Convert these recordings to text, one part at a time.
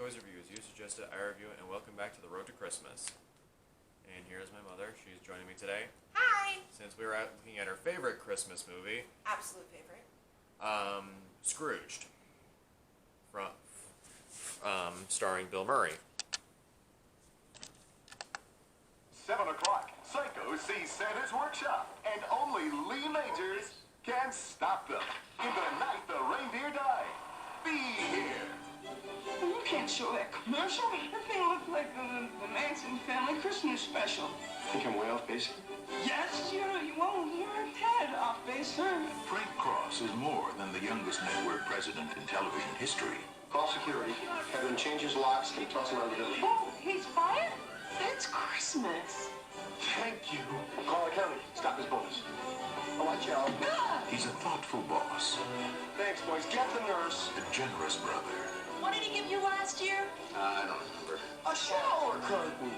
Toys Reviews. You suggested, I review it, and welcome back to the Road to Christmas. And here's my mother. She's joining me today. Hi! Since we were looking at her favorite Christmas movie. Absolute favorite. Scrooged. Starring Bill Murray. 7 o'clock. Psycho sees Santa's workshop, and only Lee Majors can stop them. In the night the reindeer die. Be here. You can't show that commercial. That thing looked like the Manson family Christmas special. Think I'm way off base? Yes, you're a tad off base, sir. Frank Cross is more than the youngest network president in television history. Call security. Have them change his locks and toss him out of the village. Oh, he's fired? It's Christmas. Thank you. Call the county. Stop his bonus. Oh, watch out. He's a thoughtful boss, Thanks, boys. Get the nurse. a generous brother, What did he give you last year? I don't remember. A shower curtain.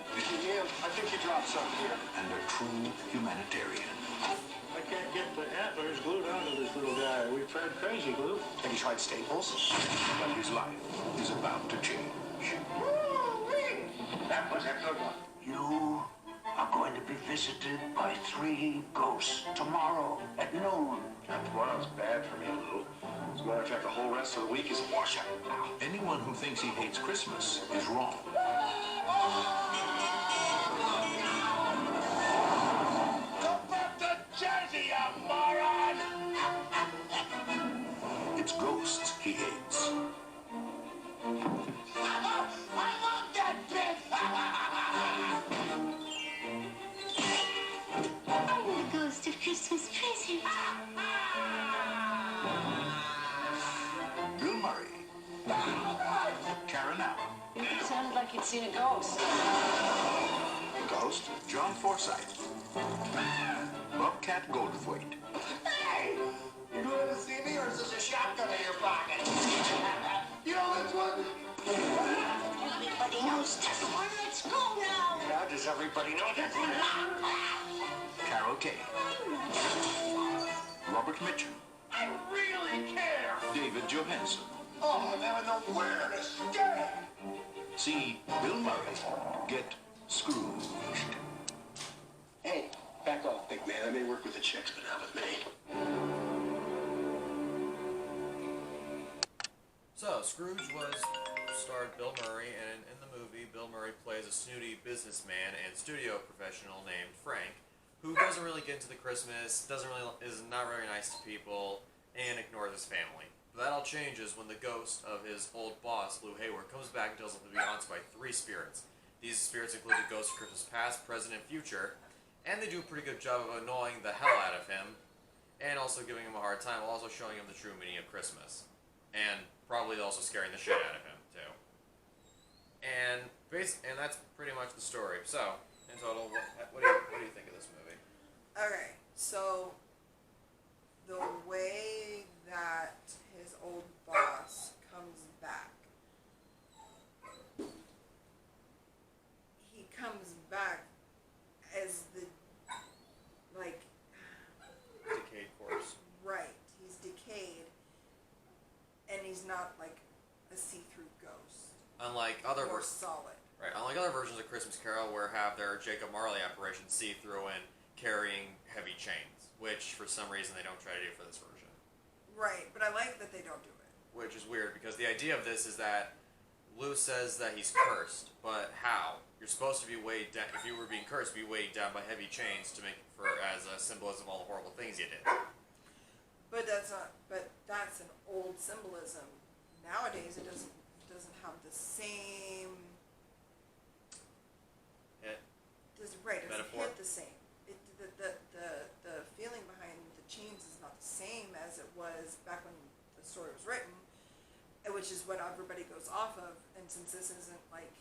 Yeah, I think you dropped something here. and a true humanitarian. I can't get the antlers glued onto this little guy. We've tried crazy glue. Have you tried Staples? But his life is about to change. That was a good one. You are going to be visited by 3 ghosts tomorrow at noon. Tomorrow's bad for me, Lou. As a matter of fact, the whole rest of the week is a washout. Anyone who thinks he hates Christmas is wrong. Go back to Jersey, you moron! It's ghosts he hates. I love that bit! I'm the ghost of Christmas present. Bill Murray. Karen Allen. It sounded like you'd seen a ghost. Ghost. John Forsythe. Bobcat Goldthwait. Hey! You going to see me, or is this a shotgun in your pocket? You know this one? Everybody knows this one. Let's go now! How does everybody know this one? Carol Kay. Robert Mitchum. I really care! David Johansen. Oh, I never know where to stay! See Bill Murray get Scrooged. Hey, back off, big man. I may work with the chicks, but not with me. So, Scrooge starred Bill Murray, and in the movie, Bill Murray plays a snooty businessman and studio professional named Frank, who doesn't really get into the Christmas, is not very nice to people, and ignores his family. But that all changes when the ghost of his old boss, Lou Hayward, comes back and tells him to be haunted by 3 spirits. These spirits include the ghosts of Christmas past, present, and future, and they do a pretty good job of annoying the hell out of him, and also giving him a hard time, while also showing him the true meaning of Christmas. And probably also scaring the shit out of him, too. And that's pretty much the story. So, in total, what do you think of this movie? Okay, so the way that his old boss comes back, he comes back as the, like, Decayed corpse. right, he's decayed, and he's not like a see-through ghost. Unlike other More solid. Right, unlike other versions of Christmas Carol, where have their Jacob Marley apparition see through and carrying heavy chains, which for some reason they don't try to do for this version. Right, but I like that they don't do it. Which is weird because the idea of this is that Lou says that he's cursed, but how? You're supposed to be weighed down. If you were being cursed, be weighed down by heavy chains to make as a symbolism of all the horrible things you did. But that's not. But that's an old symbolism. Nowadays, it doesn't have the same. Hit. It doesn't Metaphor. hit the same. The feeling behind the chains is not the same as it was back when the story was written, which is what everybody goes off of. And since this isn't like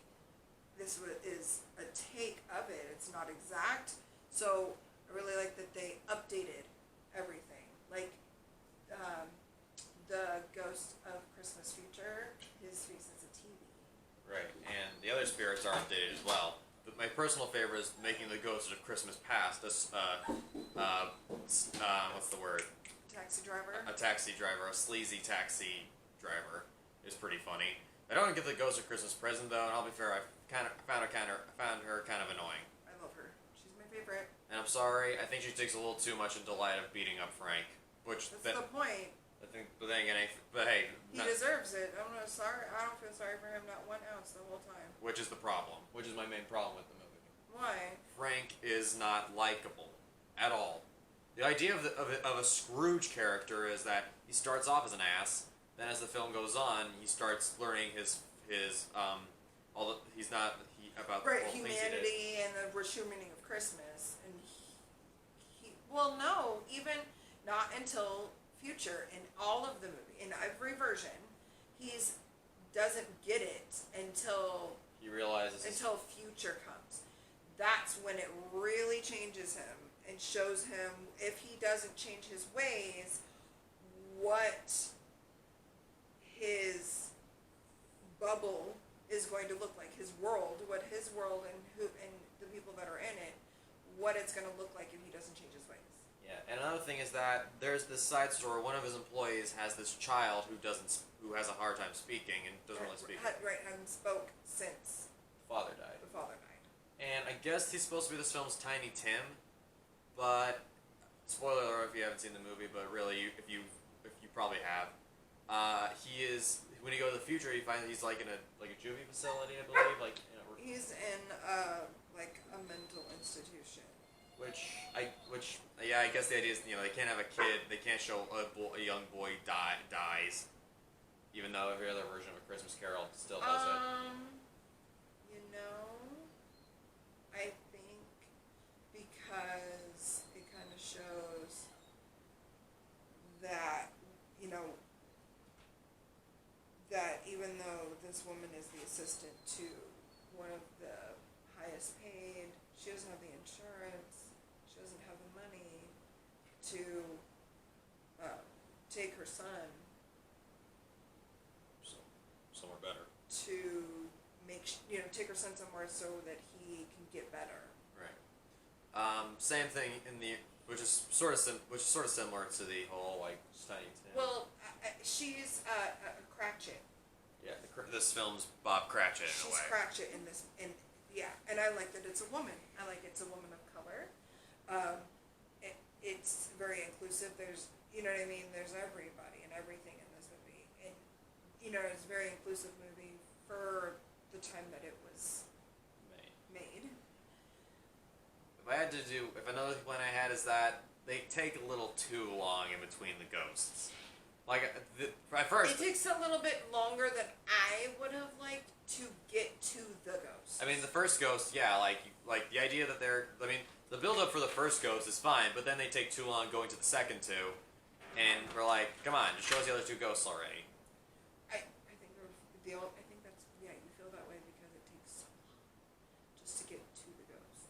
is a take of it, it's not exact. So I really like that they updated everything. Like the ghost of Christmas Future, his face is a TV. Right, and the other spirits are updated as well. But my personal favorite is making the ghost of Christmas past what's the word? Taxi driver. A taxi driver, a sleazy taxi driver, is pretty funny. I don't get the Ghost of Christmas Present though, and I'll be fair, I found her kind of annoying. I love her. She's my favorite. And I'm sorry, I think she takes a little too much in delight of beating up Frank, which That's the point. I think, but then again, but hey, He deserves it. I'm not sorry. I don't feel sorry for him not 1 ounce the whole time. which is the problem, which is my main problem with the movie. Why? Frank is not likable at all. The idea of a Scrooge character is that he starts off as an ass. Then, as the film goes on, he starts learning he's not about the Right, whole things he did. humanity and the true meaning of Christmas, and well, no, even not until future in all of the movie, in every version, he's doesn't get it until He realizes future comes. That's when it really changes him and shows him, if he doesn't change his ways, what his bubble is going to look like, his world, what his world and the people that are in it, what it's going to look like if he doesn't change his ways. Yeah, and another thing is that there's this side story. One of his employees has this child who has a hard time speaking and doesn't really speak. Right, hasn't spoke since Father died. the father died. And I guess he's supposed to be this film's Tiny Tim, but spoiler alert if you haven't seen the movie, but really if you probably have, he is, when you go to the future, you find that he's like in a juvie facility, I believe, He's in like a mental institution. I guess the idea is, they can't have a kid, they can't show a young boy dies, even though every other version of A Christmas Carol still does it. I think because it kind of shows that, that even though this woman is the assistant to one of the highest paid, she doesn't have the insurance, she doesn't have the money to take her son Somewhere better. to take her son somewhere so that he can get better. Right. Same thing which is sort of similar to the whole Tiny Tim. Well, she's a Cratchit. Yeah, this film's Bob Cratchit in a She's way. Cratchit in this, and I like that it's a woman. I like it's a woman of color. It's very inclusive. There's, you know what I mean? There's everybody and everything in this movie, and it's a very inclusive movie for the time that it was made. If another complaint I had is that they take a little too long in between the ghosts. At first, It takes a little bit longer than I would have liked to get to the ghost. I mean, the first ghost, yeah, like the idea that the build-up for the first ghost is fine, but then they take too long going to the second two, and we're like, come on, just show us the other two ghosts already. I think that's, you feel that way because it takes so long just to get to the ghosts.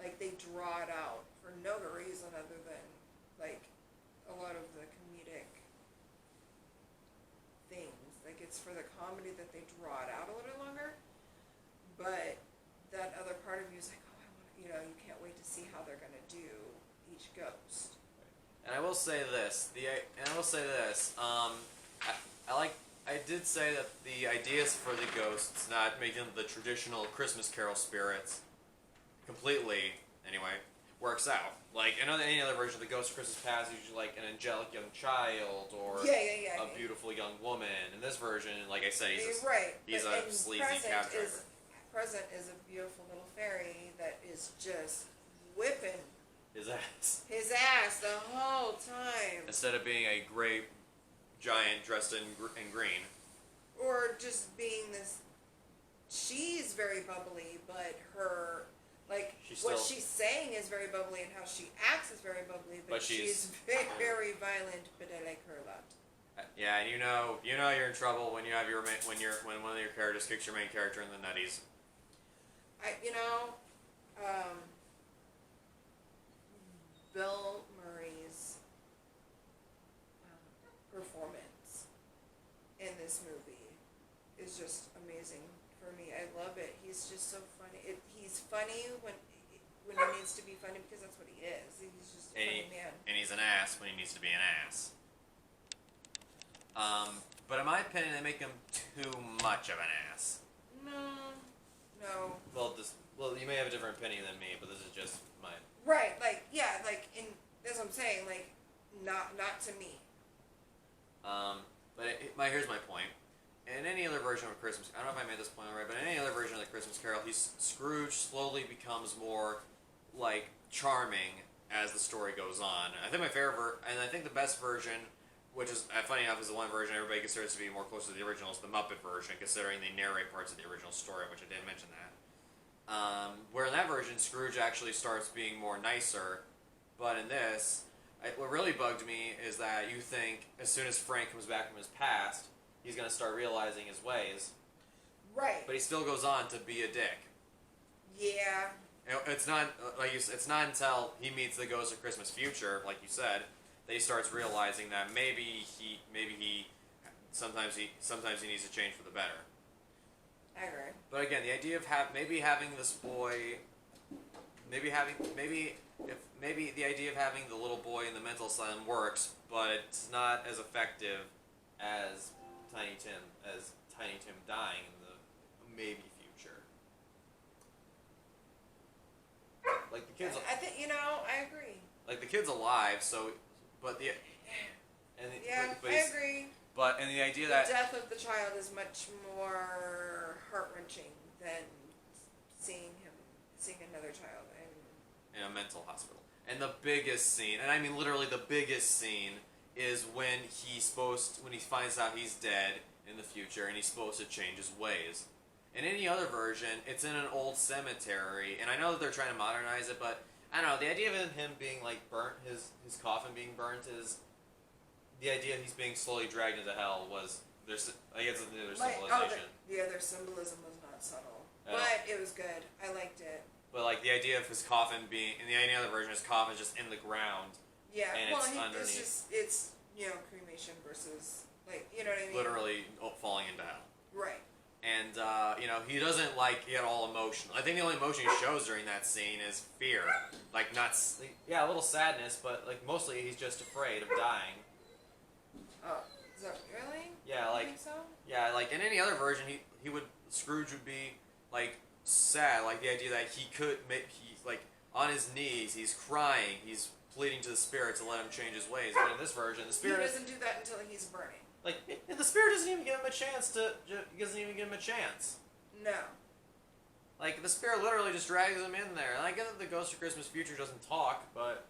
Like, they draw it out for no reason other than, a lot of the comedic things. It's for the comedy that they draw it out a little longer, but that other part of you is like, oh, I want to, you can't wait to see how they're going to do each ghost. And I will say this, I did say that the ideas for the ghosts, not making them the traditional Christmas Carol spirits, completely, anyway, works out. In any other version of the Ghost of Christmas Past, is usually an angelic young child or a beautiful young woman. In this version, like I said, he's a sleazy cab driver. Present is a beautiful little fairy that is just whipping His ass the whole time. Instead of being a great giant dressed in green. Or just being this, she's very bubbly, but her, what she's saying is very bubbly and how she acts is very bubbly, but she's very violent, but I like her a lot. Yeah, and you know you're in trouble when when one of your characters kicks your main character in the nutties. Bill Murray's performance in this movie is just amazing for me. I love it. He's just so funny. He's funny when he needs to be funny because that's what he is. He's just a funny man. And he's an ass when he needs to be an ass. But in my opinion, they make him too much of an ass. No. Well, you may have a different opinion than me, but this is just mine. Right, like, yeah, like, that's what I'm saying, like, not to me. But here's my point. In any other version of a Christmas, I don't know if I made this point already, but in any other version of the Christmas Carol, Scrooge slowly becomes more, like, charming as the story goes on. I think my favorite, and I think the best version, which is, funny enough, is the one version everybody considers to be more close to the original, is the Muppet version, considering they narrate parts of the original story, which I didn't mention that. Where in that version, Scrooge actually starts being more nicer, but in this, what really bugged me is that you think as soon as Frank comes back from his past, he's going to start realizing his ways. Right. But he still goes on to be a dick. Yeah. It's not it's not until he meets the Ghost of Christmas Future, like you said, that he starts realizing that maybe he sometimes he needs to change for the better. I agree. But again, the idea of having this boy, maybe the idea of having the little boy in the mental asylum works, but it's not as effective as Tiny Tim dying in the maybe future. Like the kids, I think I agree. like the kid's alive, so but the and but I agree. But and the idea The that death of the child is much more heart-wrenching than seeing another child in a mental hospital. And the biggest scene, and I mean literally the biggest scene, is when he finds out he's dead in the future and he's supposed to change his ways. In any other version, it's in an old cemetery, and I know that they're trying to modernize it, but I don't know, the idea of him being like burnt, his coffin being burnt, is the idea he's being slowly dragged into hell was I guess there's symbolization. Their symbolism was not subtle, Yeah. but it was good. I liked it. But like the idea of his coffin being in any other version, his coffin is just in the ground. Yeah, and well, it's underneath. it's cremation versus like what I mean. Literally falling into hell. Right. And he doesn't get all emotional. I think the only emotion he shows during that scene is fear, like not a little sadness, but like mostly he's just afraid of dying. Oh, is that really? Yeah, You like think so? yeah, like in any other version, Scrooge would be like sad, like the idea that he's like on his knees, he's crying, he's pleading to the spirit to let him change his ways. But in this version, the spirit doesn't do that until he's burning. Like the spirit doesn't even give him a chance No. Like the spirit literally just drags him in there. And I get that the Ghost of Christmas Future doesn't talk, but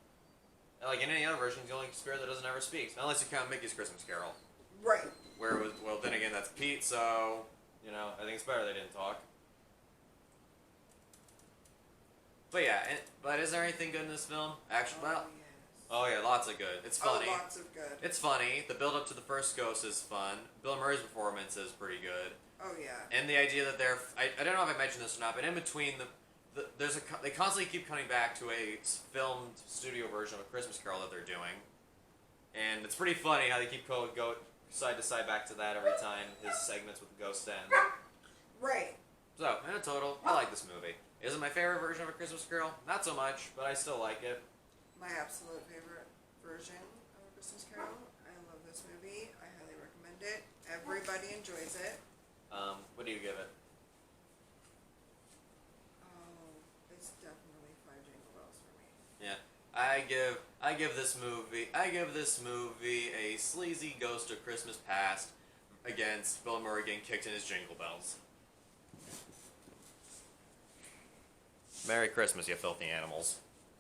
like in any other version, he's the only spirit that doesn't ever speak, unless you count Mickey's Christmas Carol. Right. Where it was, well, then again, that's Pete, so I think it's better they didn't talk. But yeah, but is there anything good in this film? Actually, Yes. oh yeah, lots of good. It's funny. Oh, lots of good. It's funny. The build up to the first Ghost is fun. Bill Murray's performance is pretty good. Oh yeah. And the idea that I don't know if I mentioned this or not, but in between they constantly keep coming back to a filmed studio version of A Christmas Carol that they're doing, and it's pretty funny how they keep go side to side back to that every time his segments with the ghost end. Right. So in a total, I like this movie. Is it my favorite version of A Christmas Carol? Not so much, but I still like it. My absolute favorite version of A Christmas Carol. I love this movie. I highly recommend it. Everybody enjoys it. What do you give it? Oh, it's definitely 5 Jingle Bells for me. Yeah, I give this movie a sleazy Ghost of Christmas Past against Bill Murray getting kicked in his Jingle Bells. Merry Christmas, you filthy animals.